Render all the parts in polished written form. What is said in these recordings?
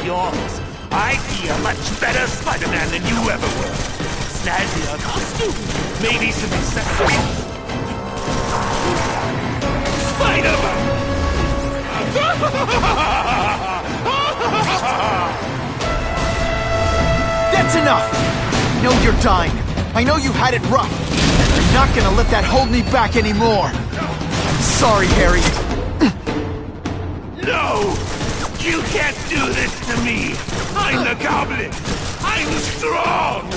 yours. I'd be a much better Spider-Man than you ever were. Snazzier costume, maybe some accessories. Spider-Man! That's enough! I know you're dying. I know you had it rough. I'm not gonna let that hold me back anymore. I'm sorry, Harry. No! You can't do this to me! I'm the Goblin! I'm strong!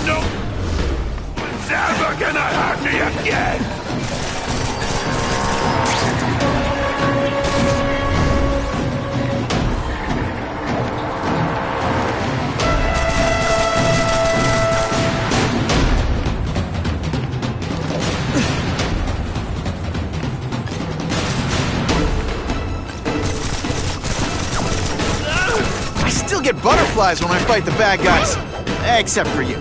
No one's ever gonna hurt me again! I still get butterflies when I fight the bad guys. Except for you.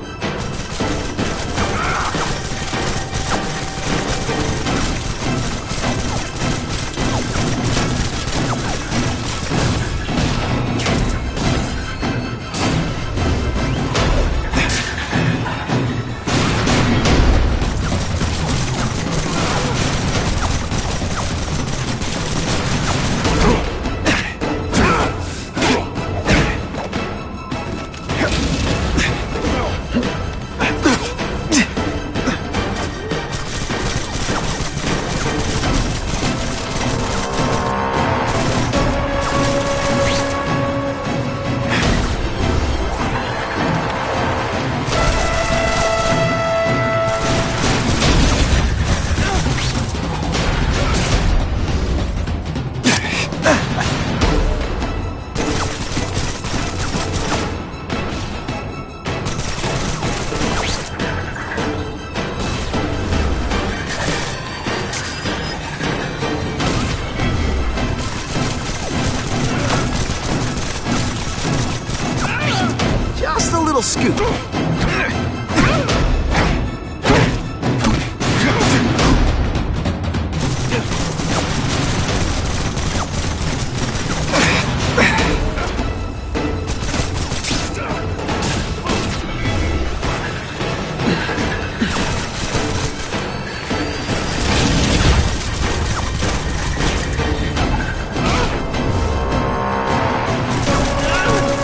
Scoop.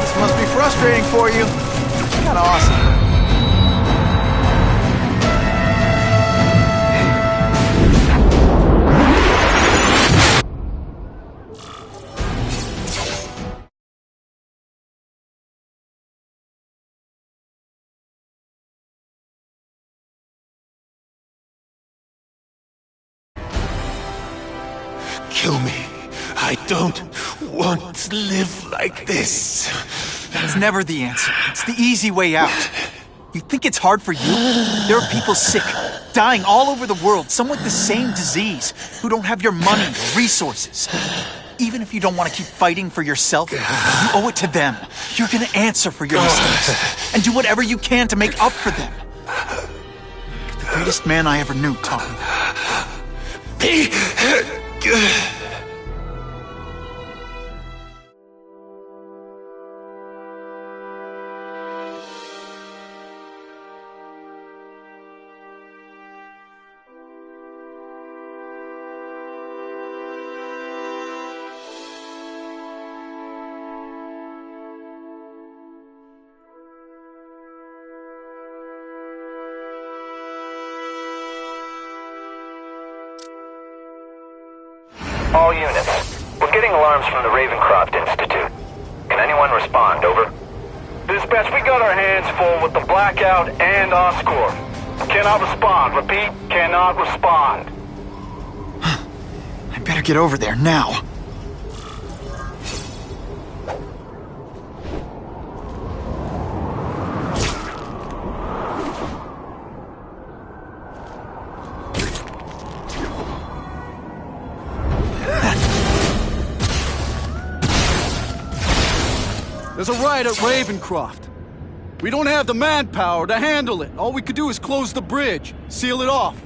This must be frustrating for you. Kinda awesome. Kill me. I don't want to live like this. That's never the answer. It's the easy way out. You think it's hard for you? There are people sick, dying all over the world, some with the same disease, who don't have your money or resources. Even if you don't want to keep fighting for yourself, you owe it to them. You're gonna answer for your mistakes, and do whatever you can to make up for them. You're the greatest man I ever knew, Tom. Be good. All units. We're getting alarms from the Ravencroft Institute. Can anyone respond, over? Dispatch, we got our hands full with the blackout and Oscorp. Cannot respond. Repeat, cannot respond. I better get over there now. There's a riot at Ravencroft. We don't have the manpower to handle it. All we could do is close the bridge, seal it off.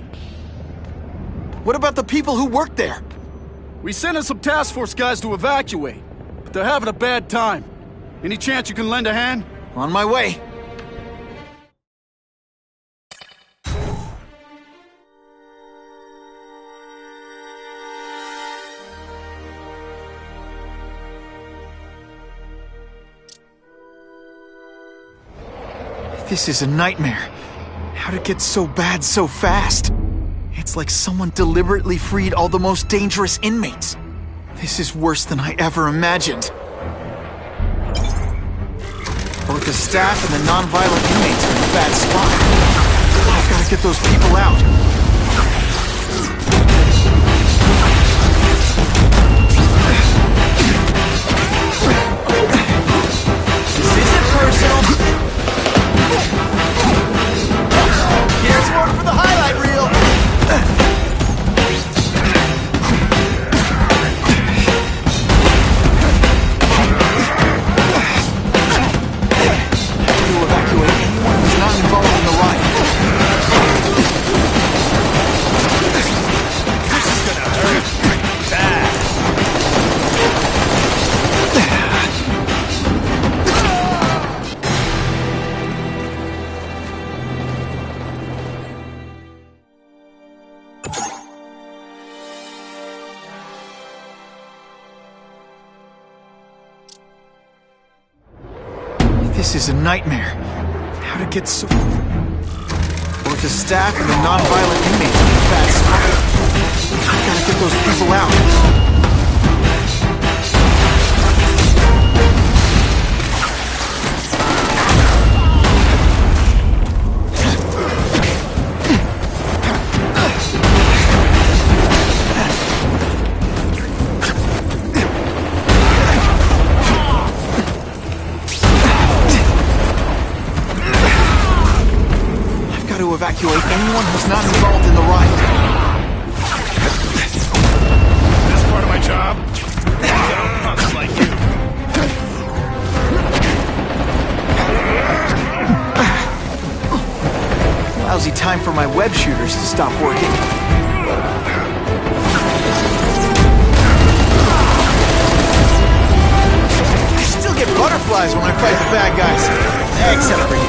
What about the people who work there? We sent in some task force guys to evacuate, but they're having a bad time. Any chance you can lend a hand? On my way. This is a nightmare. How'd it get so bad so fast? It's like someone deliberately freed all the most dangerous inmates. This is worse than I ever imagined. Both the staff and the non-violent inmates are in a bad spot. I've got to get those people out. This isn't personal. Here's more for the highlight reel. To evacuate anyone who's not involved in the riot. This is gonna hurt bad. This is a nightmare. How'd it get so... Both the staff and the non-violent inmates are in a bad spot. I've got to get those people out. To evacuate anyone who's not involved in the riot. That's part of my job. Punks like you. Lousy time for my web shooters to stop working. I still get butterflies when I fight the bad guys. Except for you.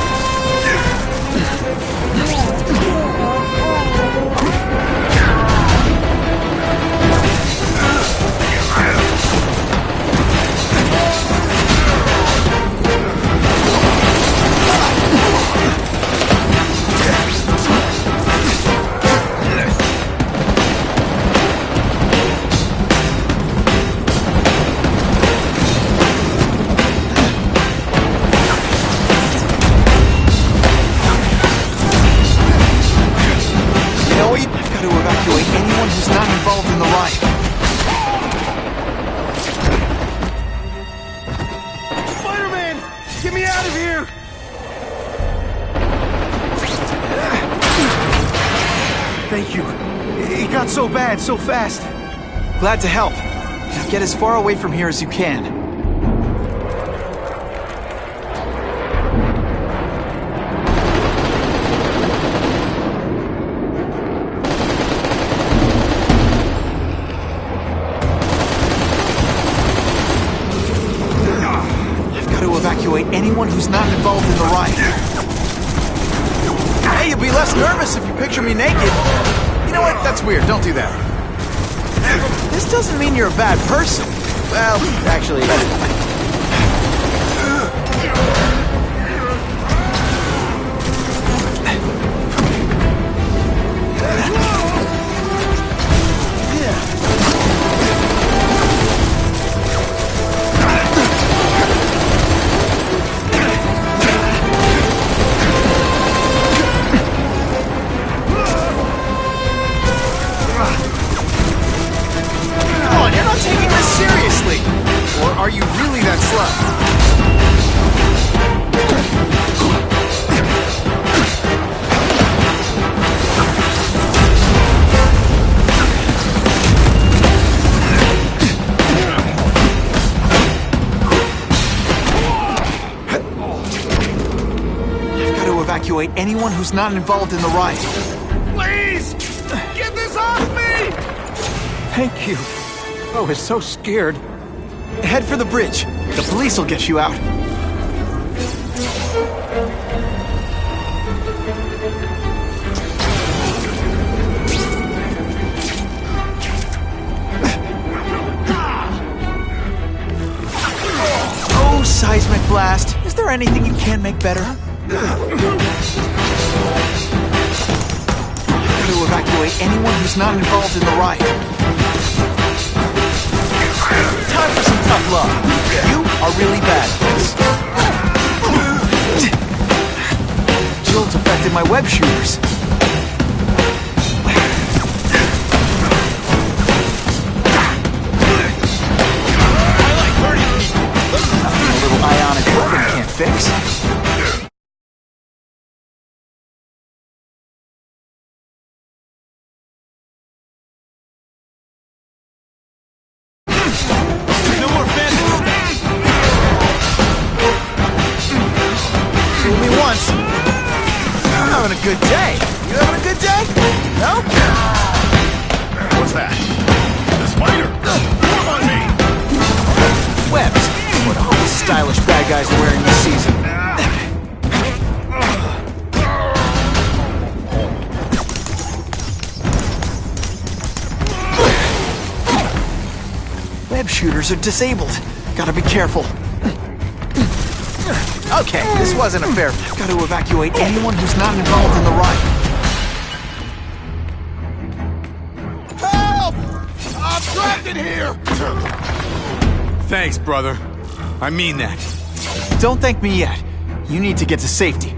Anyone who's not involved in the riot. Spider-Man! Get me out of here! Thank you. It got so bad, so fast. Glad to help. Now get as far away from here as you can. Evacuate anyone who's not involved in the riot. Hey, you'll be less nervous if you picture me naked. You know what? That's weird. Don't do that. This doesn't mean you're a bad person. Well, actually... Are you really that slow? I've got to evacuate anyone who's not involved in the riot. Please! Get this off me! Thank you. I was so scared. Head for the bridge. The police will get you out. Oh, seismic blast. Is there anything you can make better? To evacuate anyone who's not involved in the riot. Time for some tough love. You are really bad at this. Jolt's affected my web shooters. I like hurting people. Nothing a little ionic weapon can't fix. I'm having a good day. You having a good day? No? What's that? The spider! Come on me! Webs. What all the stylish bad guys are wearing this season. Web shooters are disabled. Gotta be careful. Okay, this wasn't a fair. Got to evacuate anyone who's not involved in the riot. Help! I'm trapped in here! Thanks, brother. I mean that. Don't thank me yet. You need to get to safety.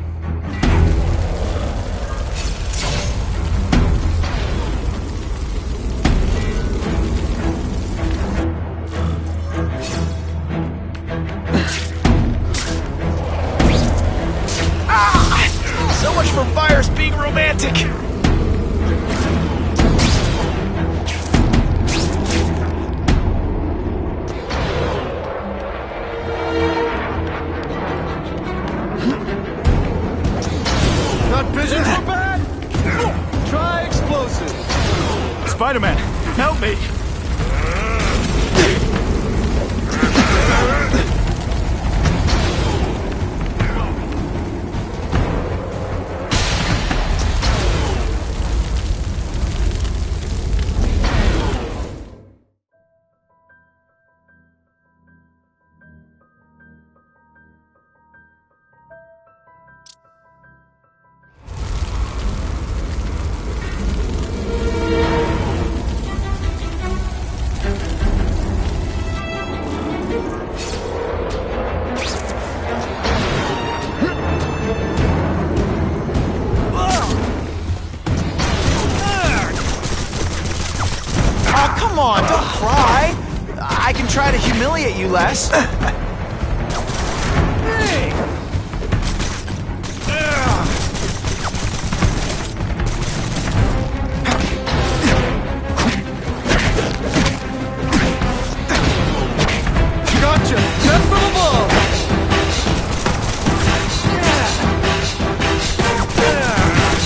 So much for fires being romantic. Got vision for bad? Try explosive. Spider-Man, help me! Come on, don't cry. I can try to humiliate you less. Hey! Gotcha! Death from above!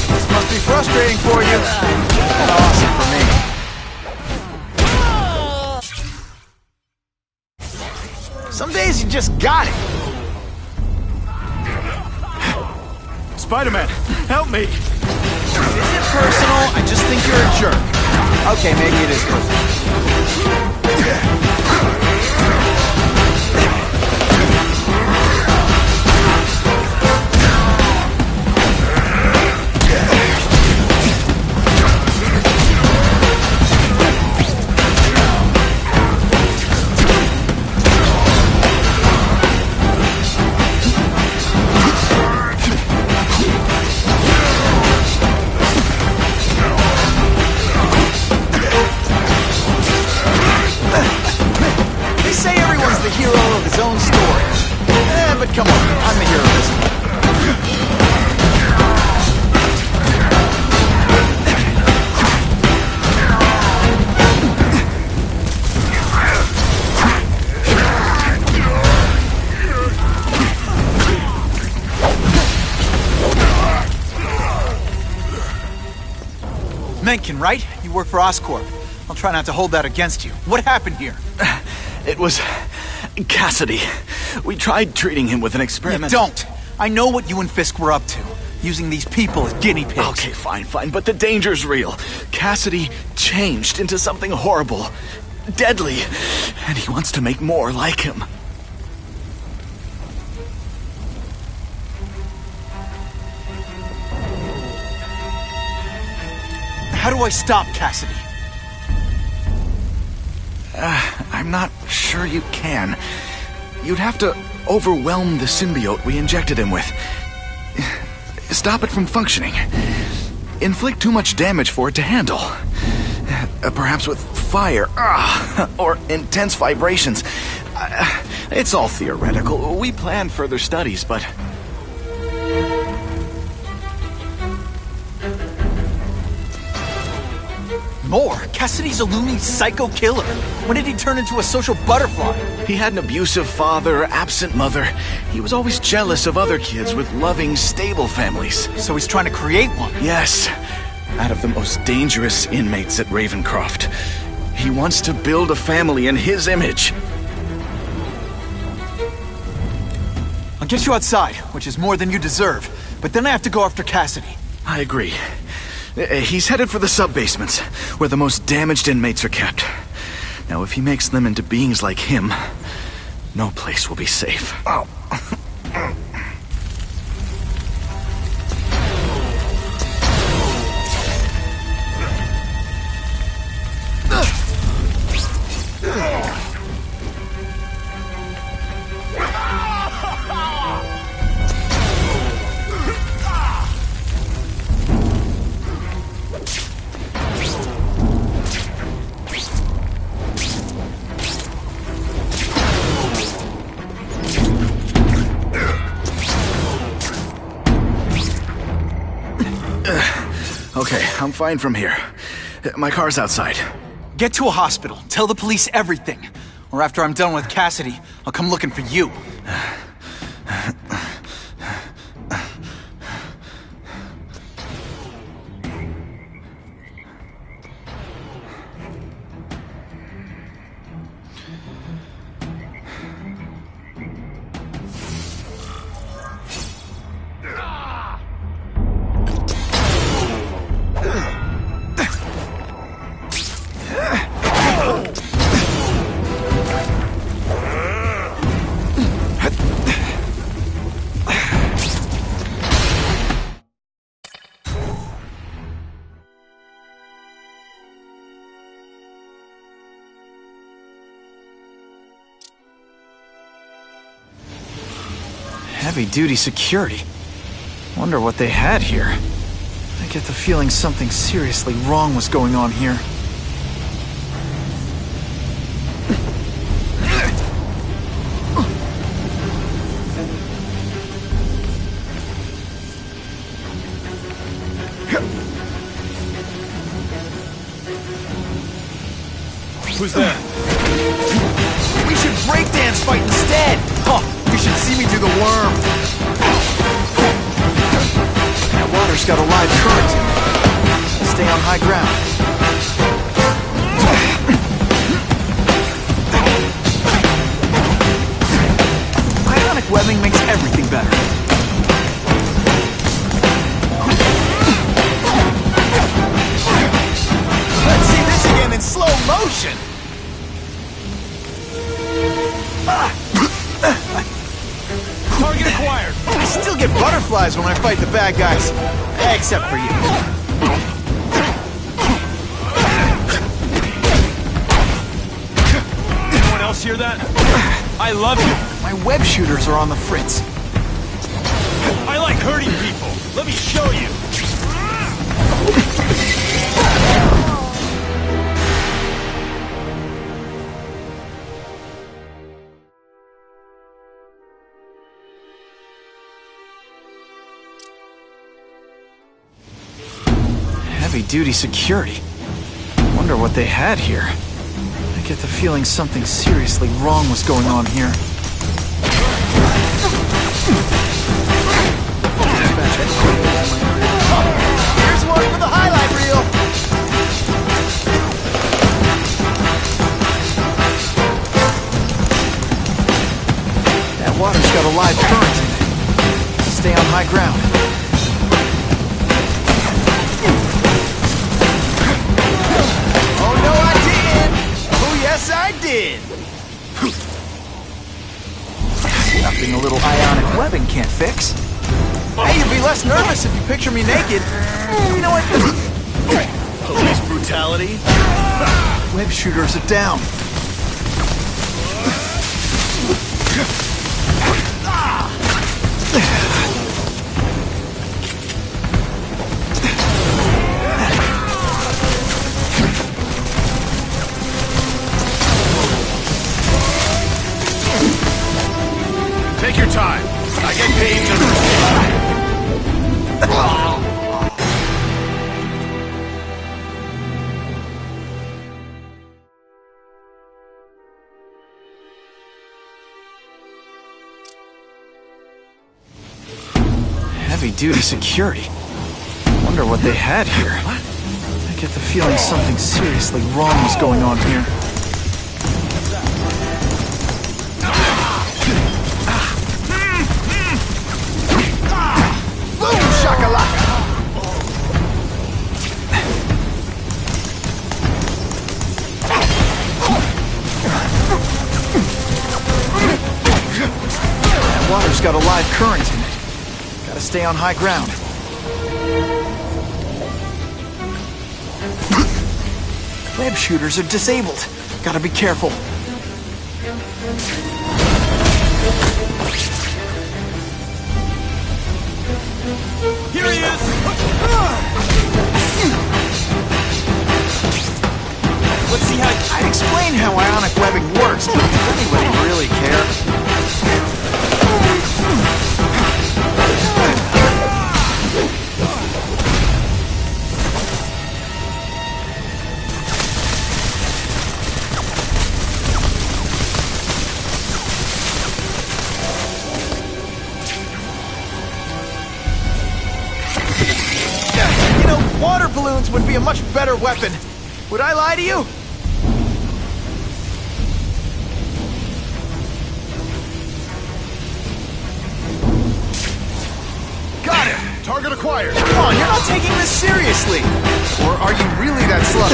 This must be frustrating for you. And awesome for me. Some days you just got it. Spider-Man, help me! Is it personal? I just think you're a jerk. Okay, maybe it is personal. The hero of his own story. But come on, I'm the hero of this one. Mencken, right? You work for Oscorp. I'll try not to hold that against you. What happened here? It was Cassidy. We tried treating him with an experiment. Don't! I know what you and Fisk were up to, using these people as guinea pigs. Okay, fine, but the danger's real. Cassidy changed into something horrible, deadly, and he wants to make more like him. How do I stop Cassidy? I'm not sure you can. You'd have to overwhelm the symbiote we injected him with. Stop it from functioning. Inflict too much damage for it to handle. Perhaps with fire, or intense vibrations. It's all theoretical. We plan further studies, but... More? Cassidy's a loony psycho killer. When did he turn into a social butterfly? He had an abusive father, absent mother. He was always jealous of other kids with loving, stable families. So he's trying to create one? Yes. Out of the most dangerous inmates at Ravencroft. He wants to build a family in his image. I'll get you outside, which is more than you deserve. But then I have to go after Cassidy. I agree. He's headed for the sub-basements, where the most damaged inmates are kept. Now, if he makes them into beings like him, no place will be safe. Oh. Okay, I'm fine from here. My car's outside. Get to a hospital. Tell the police everything. Or after I'm done with Cassidy, I'll come looking for you. Heavy-duty security. Wonder what they had here. I get the feeling something seriously wrong was going on here. Who's that? We should breakdance fight instead! Oh, you should see me do the worm! That water's got a live current in it. Stay on high ground. Ionic webbing makes everything better. Let's see this again in slow motion! Target acquired. I still get butterflies when I fight the bad guys. Except for you. Anyone else hear that? I love you. My web shooters are on the fritz. I like hurting people. Let me show you. Heavy-duty security. Wonder what they had here. I get the feeling something seriously wrong was going on here. Here's one for the highlight reel. That water's got a live current in it. stay on high ground. Oh, no, I didn't! Oh, yes, I did! Nothing a little ionic webbing can't fix. Hey, you'd be less nervous if you picture me naked. You know what? Police brutality? Web shooters are down. Take your time. I get paid to... Heavy-duty security. Wonder what they had here. I get the feeling something seriously wrong was going on here. Boom, shakalaka! That water's got a live current in it. Gotta stay on high ground. Web shooters are disabled. Gotta be careful. Here he is! Let's see how... I'd explain how ionic webbing works, but does anybody really care? You know, water balloons would be a much better weapon. Would I lie to you? Got him! Target acquired. Come on, you're not taking this seriously. Or are you really that slow?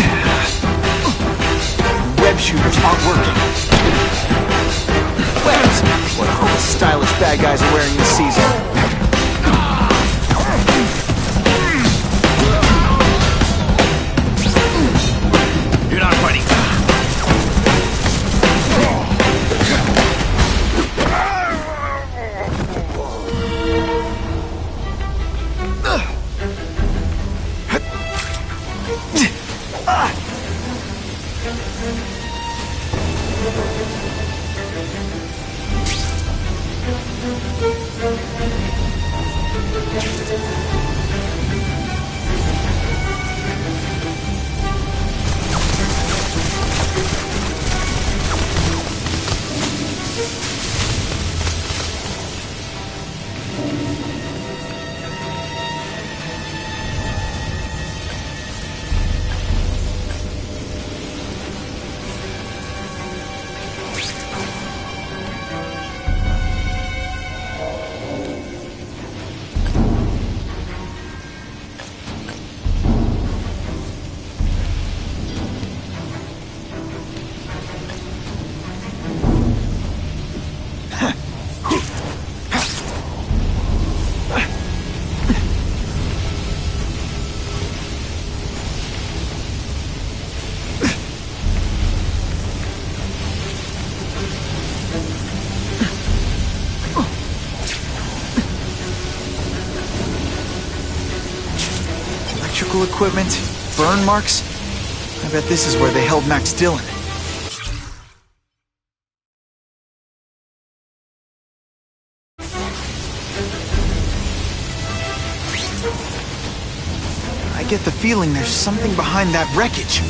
Web shooters aren't working. Webs! What all the stylish bad guys are wearing this season. You're not fighting. Electrical equipment, burn marks. I bet this is where they held Max Dillon. I get the feeling there's something behind that wreckage.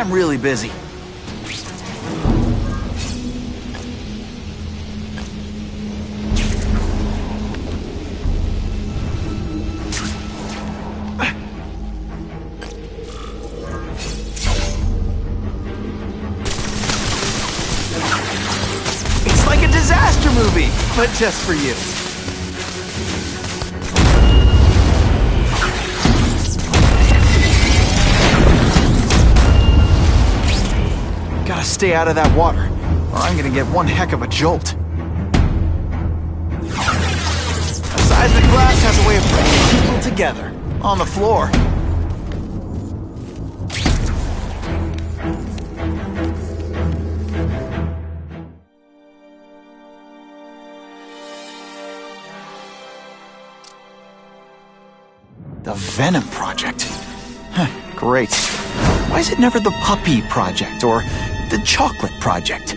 I'm really busy. It's like a disaster movie, but just for you. Gotta stay out of that water, or I'm gonna get one heck of a jolt. A seismic blast has a way of bringing people together. On the floor. The Venom Project. Huh, great. Why is it never the Puppy Project or the Chocolate Project?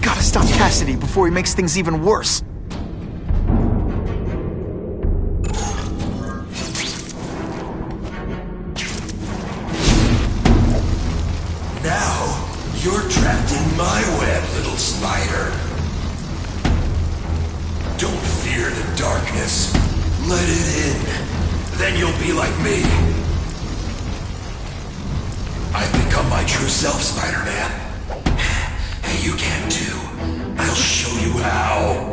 Gotta stop Cassidy before he makes things even worse. Now, you're trapped in my web, little spider. Don't fear the darkness. Let it in. Then you'll be like me. I've become my true self, Spider-Man. Hey, you can too. I'll show you how.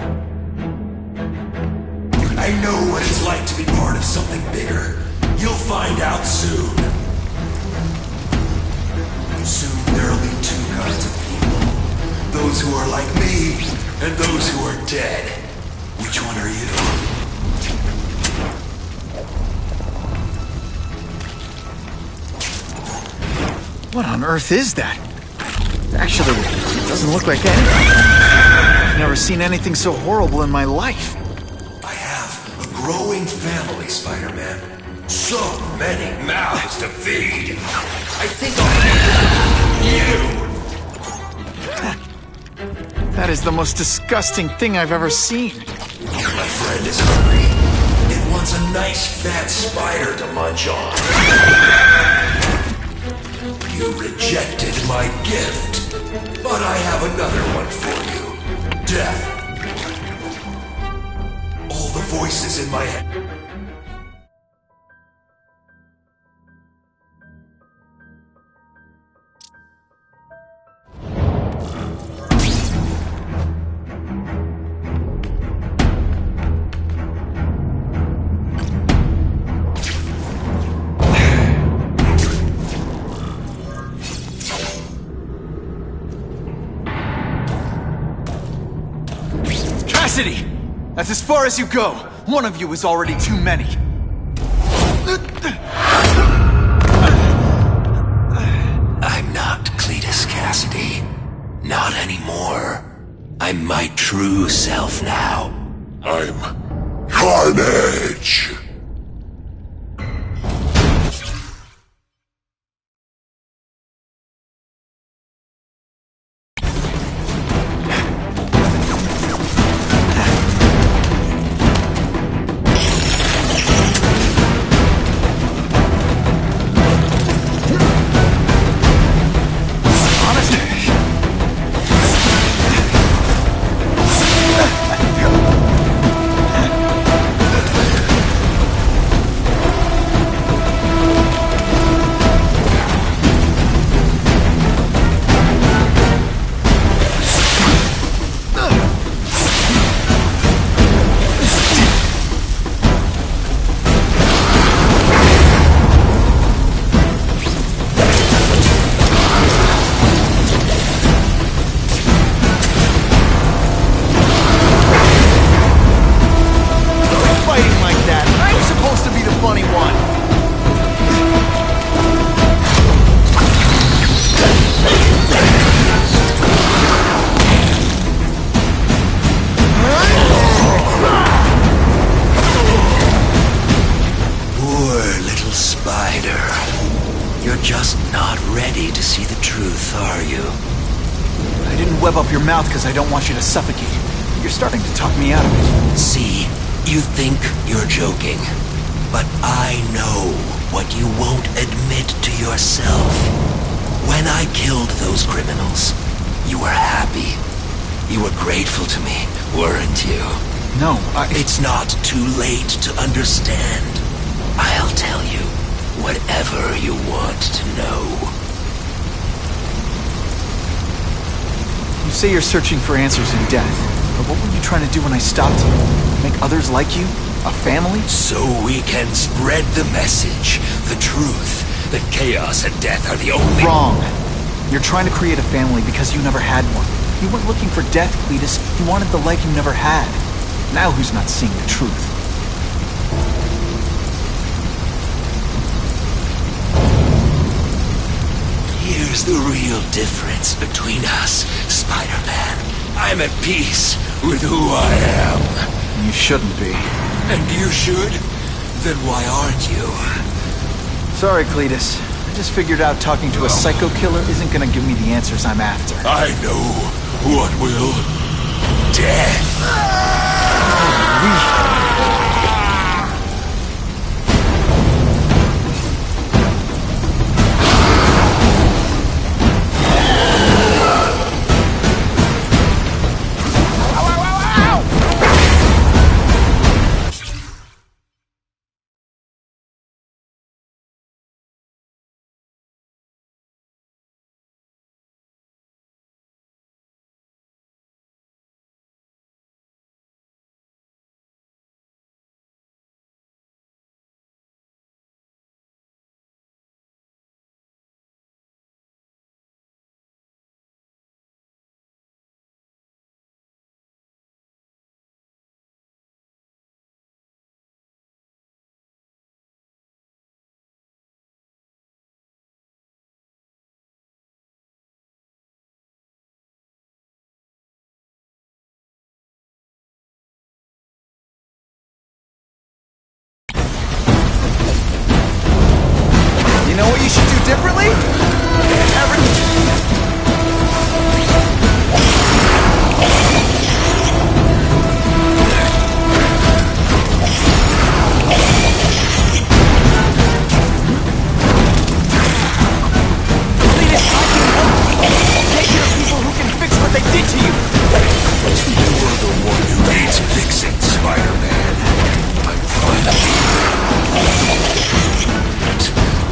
I know what it's like to be part of something bigger. You'll find out soon. Soon there'll be two kinds of people. Those who are like me, and those who are dead. Which one are you? What on earth is that? Actually, it doesn't look like anything. I've never seen anything so horrible in my life. I have a growing family, Spider-Man. So many mouths to feed. I think I'll feed you. That is the most disgusting thing I've ever seen. My friend is hungry. It wants a nice fat spider to munch on. You rejected my gift, but I have another one for you. Death. All the voices in my head. Cassidy! That's as far as you go. One of you is already too many. I'm not Cletus Cassidy. Not anymore. I'm my true self now. I'm Carnage! Web up your mouth because I don't want you to suffocate. You're starting to talk me out of it. See, you think you're joking, but I know what you won't admit to yourself. When I killed those criminals, you were happy. You were grateful to me, weren't you? No, It's not too late to understand. I'll tell you whatever you want to know. You say you're searching for answers in death, but what were you trying to do when I stopped you? Make others like you? A family? So we can spread the message, the truth, that chaos and death are the only... Wrong. You're trying to create a family because you never had one. You weren't looking for death, Cletus. You wanted the life you never had. Now who's not seeing the truth? Here's the real difference between us, Spider-Man. I'm at peace with who I am. You shouldn't be. And you should? Then why aren't you? Sorry, Cletus. I just figured out talking to a psycho killer isn't gonna give me the answers I'm after. I know what will. Death. You know what you should do differently? Take care of people who can fix what they did to you! You're the one who needs fixing, Spider-Man. I'm finally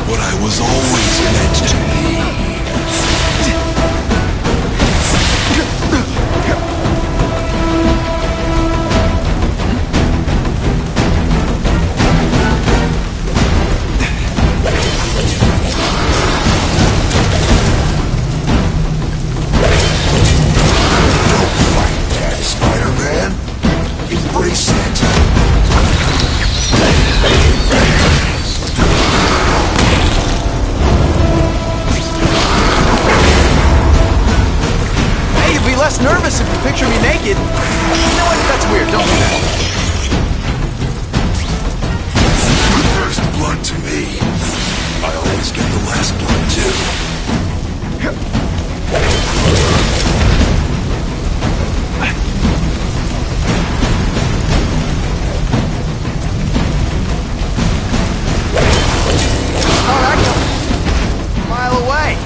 what I was always meant to be. Don't fight that, Spider-Man. Embrace it. Hey, you'd be less nervous if you picture me naked. You know what? That's weird. Don't do that. First blood to me. I always get the last blood too. All right, a mile away.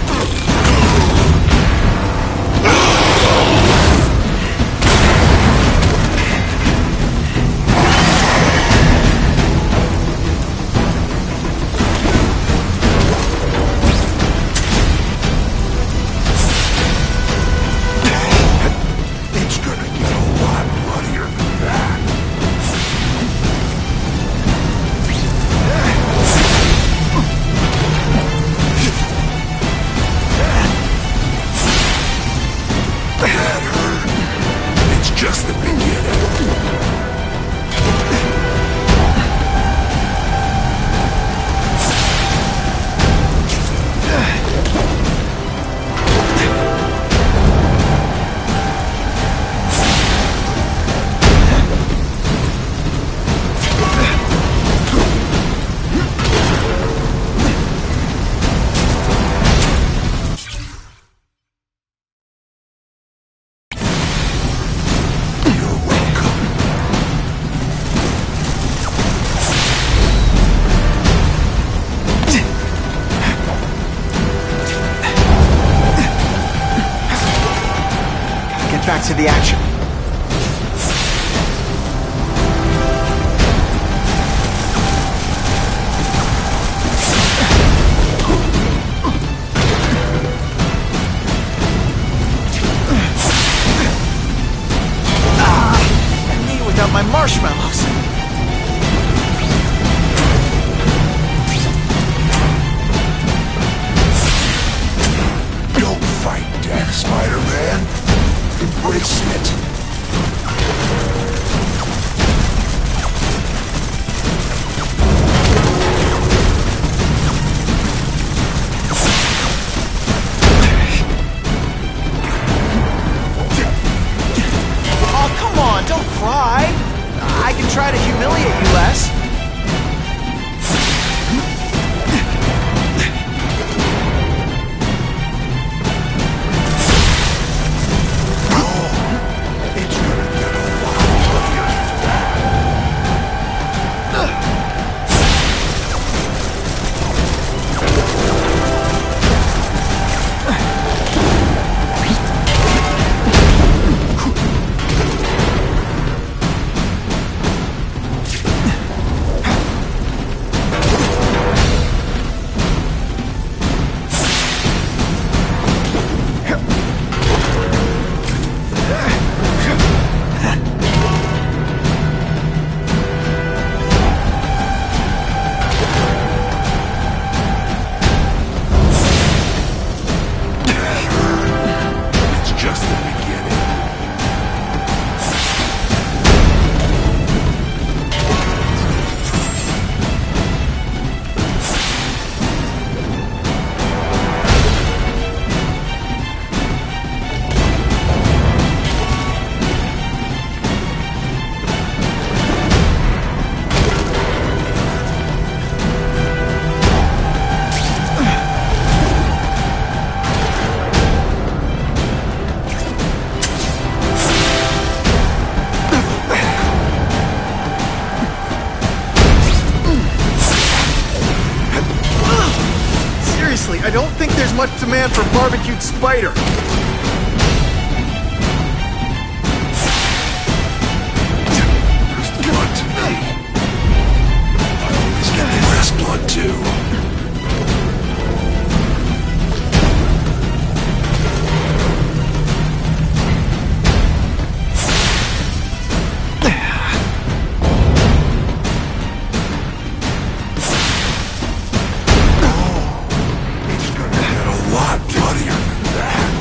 the action. Without my marshmallows. Don't fight death, Spider-Man. Embrace it. Oh, come on, don't cry. I can try to humiliate you less. It's gonna get a lot bloodier than that. It's just the beginning. Seriously, I don't think there's much demand for barbecued spider. There's blood to me. I always get the last blood too. It's gonna get a lot bloodier than that.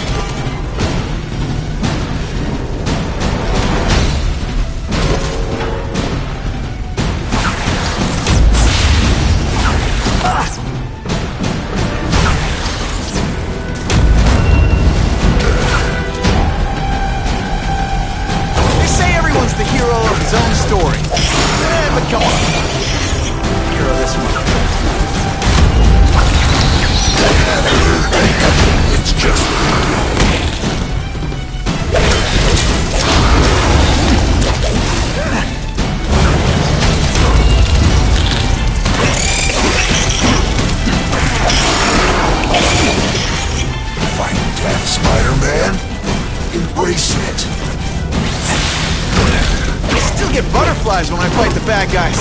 They say everyone's the hero of his own story. But come on. Hero this one. It's just the beginning. Fight death, Spider-Man. Embrace it. I still get butterflies when I fight the bad guys.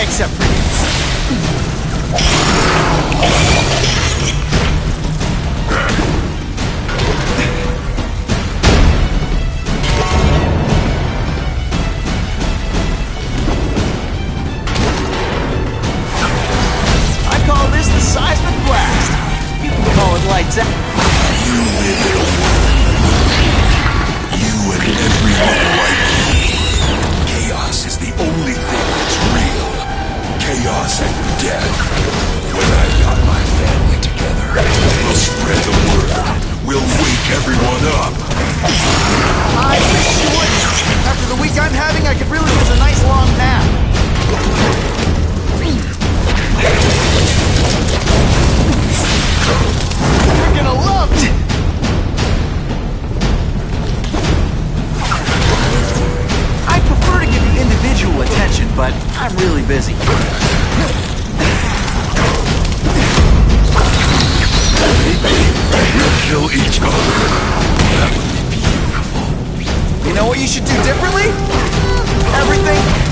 Except for you. I call this the seismic blast. You can call it lights out. You live in a world. You and everyone like you. Chaos is the only thing that's real. Chaos and death. When I've got my family together, we'll spread the word. We'll wake everyone up. I wish you would. After the week I'm having, I could really use a nice long nap. You're gonna love it. I prefer to give the individual attention, but I'm really busy. We'll kill each other. That would be beautiful. know what you should do differently? Everything.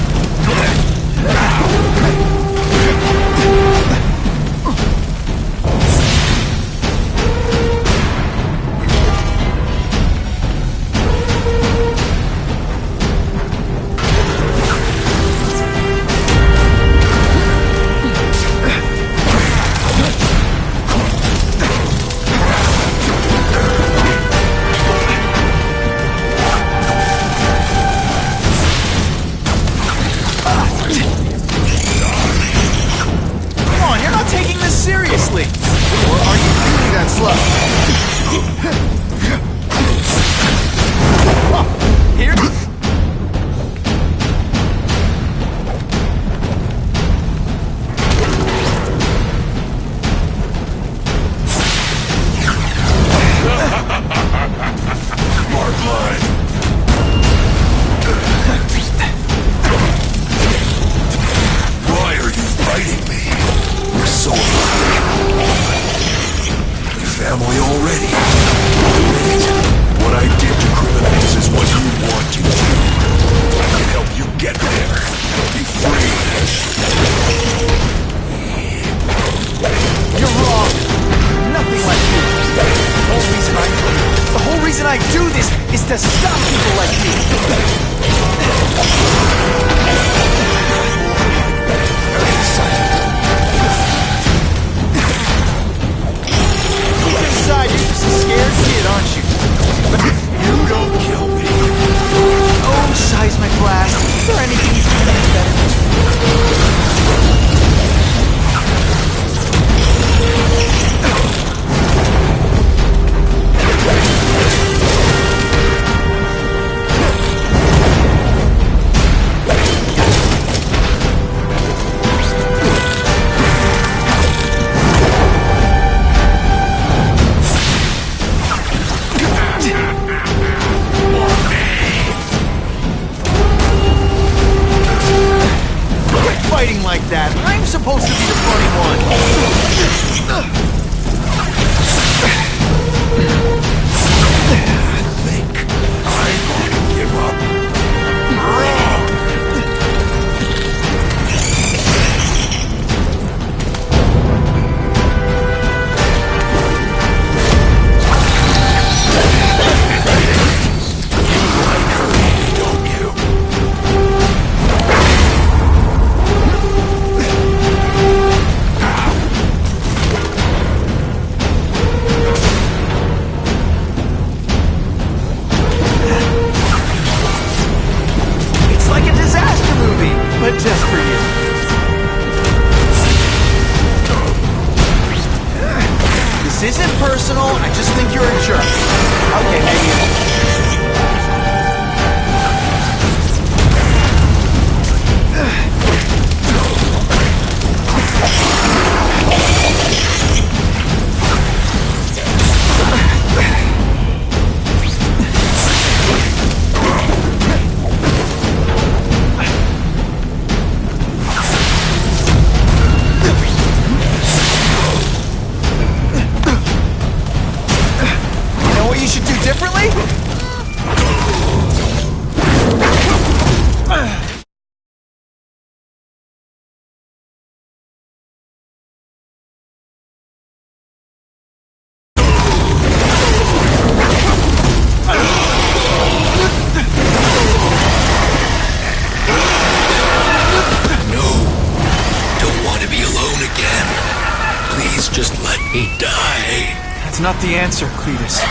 Seriously? Or are you really that slow? Here? Mark line. Why are you fighting me? We're so alike. Family already. What I did to criminals is what you want to do. I can help you get there. Be free. You're wrong. Nothing like you. The whole reason I do this is to stop people like you. Inside, you're just a scared kid, aren't you? You don't kill me. Oh, seismic blast. Is there anything you can do better? Fighting like that. I'm supposed to be the funny one. Think I'm going to give up? Wrong! You like hurting me, don't you? But just for you. This isn't personal, I just think you're a jerk. Okay, maybe. Differently? Just let me die. That's not the answer, Cletus.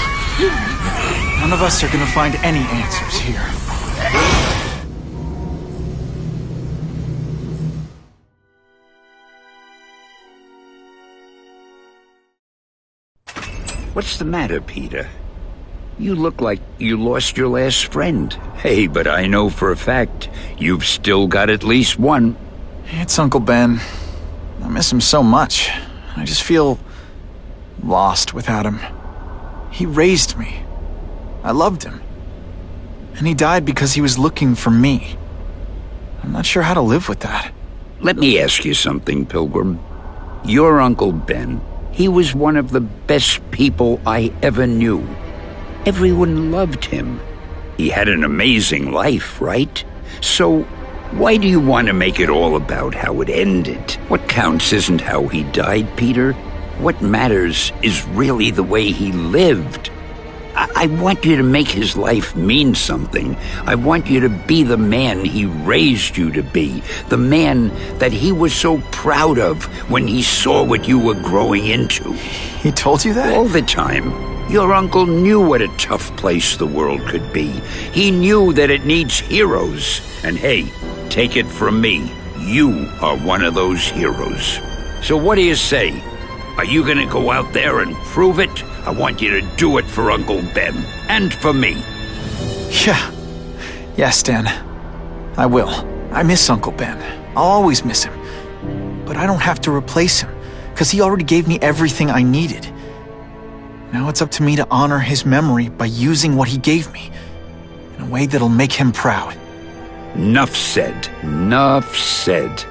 None of us are gonna find any answers here. What's the matter, Peter? You look like you lost your last friend. Hey, but I know for a fact you've still got at least one. It's Uncle Ben. I miss him so much. I just feel lost without him. He raised me. I loved him. And he died because he was looking for me. I'm not sure how to live with that. Let me ask you something, Pilgrim. Your Uncle Ben, he was one of the best people I ever knew. Everyone loved him. He had an amazing life, right? So, why do you want to make it all about how it ended? What counts isn't how he died, Peter. What matters is really the way he lived. I want you to make his life mean something. I want you to be the man he raised you to be. The man that he was so proud of when he saw what you were growing into. He told you that? All the time. Your uncle knew what a tough place the world could be. He knew that it needs heroes. And hey, take it from me, you are one of those heroes. So what do you say? Are you gonna go out there and prove it? I want you to do it for Uncle Ben, and for me. Yeah. Yes, Stan. I will. I miss Uncle Ben. I'll always miss him. But I don't have to replace him, because he already gave me everything I needed. Now it's up to me to honor his memory by using what he gave me, in a way that'll make him proud. Nuff said. Nuff said.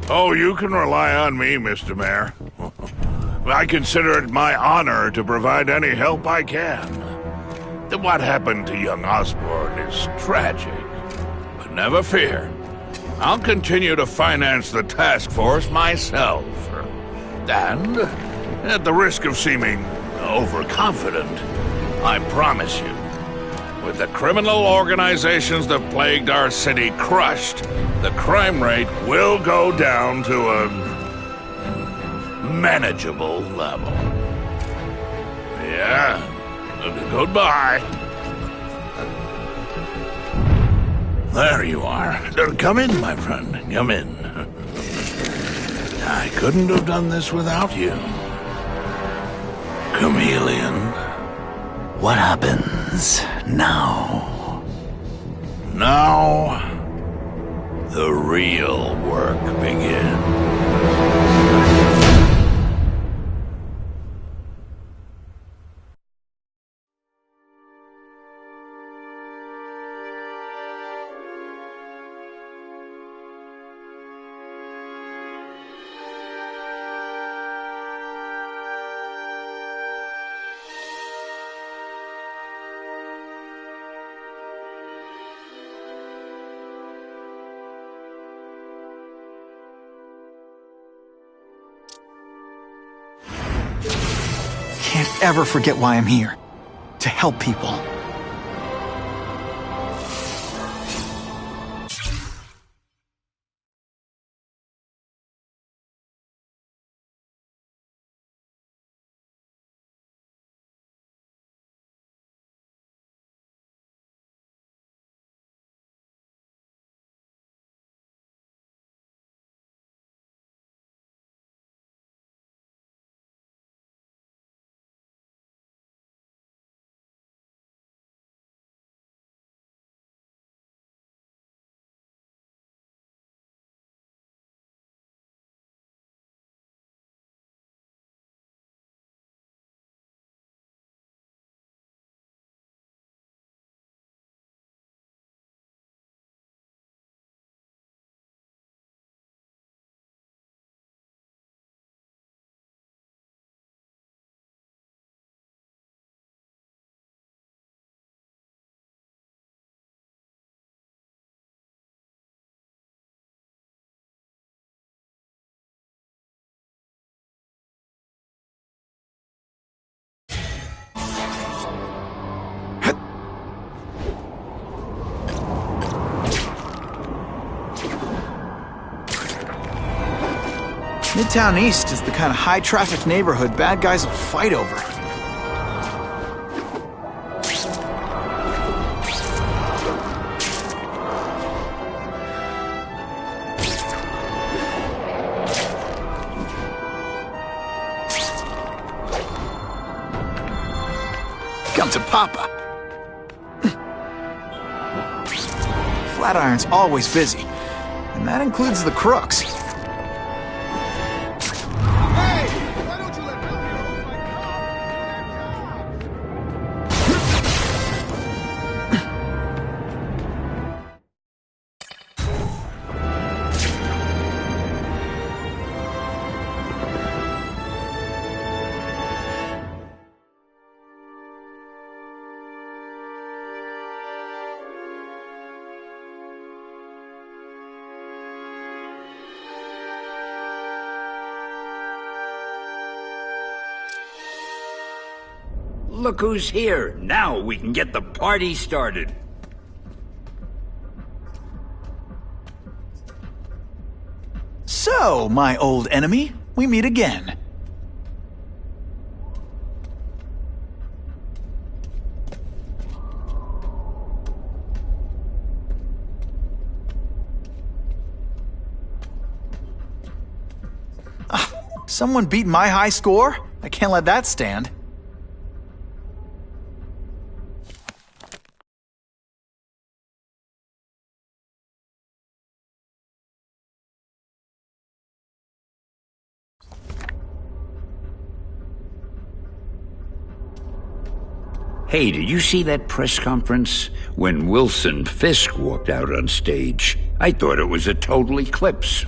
Oh, you can rely on me, Mr. Mayor. I consider it my honor to provide any help I can. What happened to young Osborn is tragic, but never fear. I'll continue to finance the task force myself. And, at the risk of seeming overconfident, I promise you, with the criminal organizations that plagued our city crushed, the crime rate will go down to a manageable level. Yeah, goodbye. There you are. Come in, my friend. Come in. I couldn't have done this without you. Chameleon. What happens now? Now, the real work begins. Can't ever forget why I'm here. To help people. Midtown East is the kind of high-traffic neighborhood bad guys will fight over. Come to Papa. Flatiron's always busy, and that includes the crooks. Look who's here. Now we can get the party started. So, my old enemy, we meet again. Someone beat my high score? I can't let that stand. Hey, did you see that press conference? When Wilson Fisk walked out on stage, I thought it was a total eclipse.